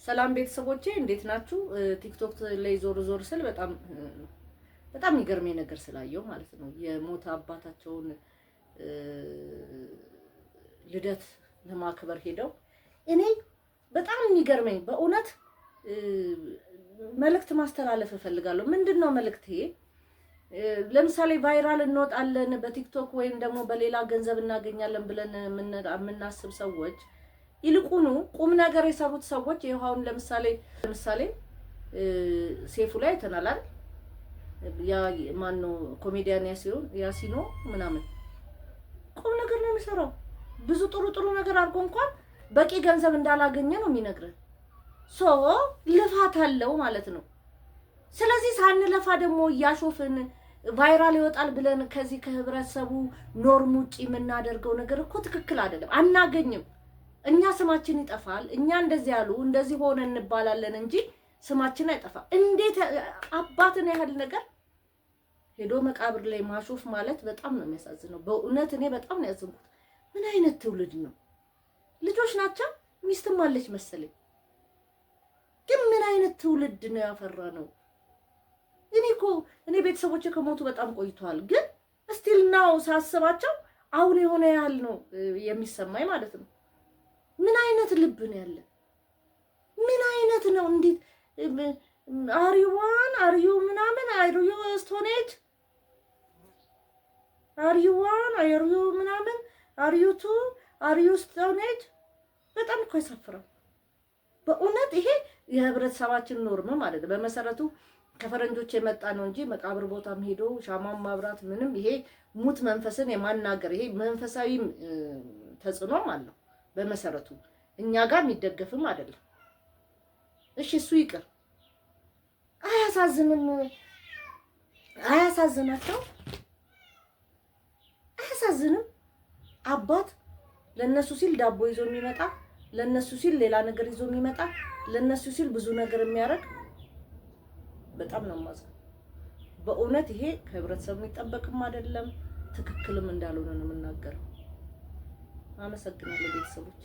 ሰላም ቤተሰቦቼ እንዴት ናችሁ? ቲክቶክ ላይ ዞር ዞር ስል በጣም የሚገርመኝ ነገር ስላየው ማለት ነው። የሞተ አባታቸውን ልደት ለማክበር ሄደው እኔ በጣም የሚገርመኝ በእውነት መልእክት ማስተላለፍ እፈልጋለሁ። ምንድነው መልእክት? ለምሳሌ ቫይራል እንወጣለን በቲክቶክ ወይም ደግሞ በሌላ ገንዘብ እናገኛለን ብለን የምናስብ ሰዎች ይልቁኑ ቁም ነገር የሰሩት ሰዎች ይሄውን ለምሳሌ ሴፉ ላይ ተናላል ያ ማን ነው ኮሜዲያን ያሲኖ ምናምን ቁም ነገር ነው የሚሰራው። ብዙ ጥሩ ነገር አድርጎ እንኳን በቂ ገንዘብ እንዳላገኘ ነው የሚነግረን። ልፋት አለው ማለት ነው። ስለዚህ ሳንለፋ ደግሞ እያሾፍን ቫይራል ይወጣል ብለን ከዚህ ከህብረተሰቡ ኖርም ውጪ የምናደርገው ነገር እኮ ትክክል አይደለም። አናገኝም። እኛ ስማችን ይጠፋል። እኛ እንደዚህ ያሉ እንደዚህ ሆነ እንባላለን እንጂ ስማችን አይጠፋም። እንዴት አባትን ያህል ነገር ሄዶ መቃብር ላይ ማሾፍ ማለት በጣም ነው የሚያሳዝነው። በእውነት እኔ በጣም ነው ያዘንኩት። ምን አይነት ትውልድ ነው? ልጆች ናቸው፣ ሚስትም አለች መሰለኝ። ግን ምን አይነት ትውልድ ነው ያፈራ ነው? እኔ ቤተሰቦቼ ከሞቱ በጣም ቆይቷል። ግን ስቲል ናው ሳስባቸው አሁን የሆነ ያህል ነው የሚሰማኝ ማለት ነው። ምን አይነት ልብ ነው ያለ? ምን አይነት ነው? እንዴት አሪዩ ምናምን አሪዩ ስቶኔጅ አሪዩ ምናምን አሪዩ ስቶኔጅ በጣም እኮ ያሳፍራል በእውነት። ይሄ የህብረተሰባችን ኖርም ማለት ነው። በመሰረቱ ከፈረንጆች የመጣ ነው እንጂ መቃብር ቦታም ሄዶ ሻማም ማብራት ምንም ይሄ ሙት መንፈስን የማናገር ይሄ መንፈሳዊ ተጽዕኖም አለው። በመሰረቱ እኛ ጋር የሚደገፍም አይደለም። እሺ እሱ ይቅር። አያሳዝንም? አያሳዝናቸው? አያሳዝንም? አባት ለነሱ ሲል ዳቦ ይዞ የሚመጣ ለነሱ ሲል ሌላ ነገር ይዞ የሚመጣ ለነሱ ሲል ብዙ ነገር የሚያደርግ በጣም ነው የማዝነው በእውነት። ይሄ ከህብረተሰቡ የሚጠበቅም አይደለም፣ ትክክልም እንዳልሆነ ነው የምናገረው። አመሰግናለሁ ቤተሰቦች።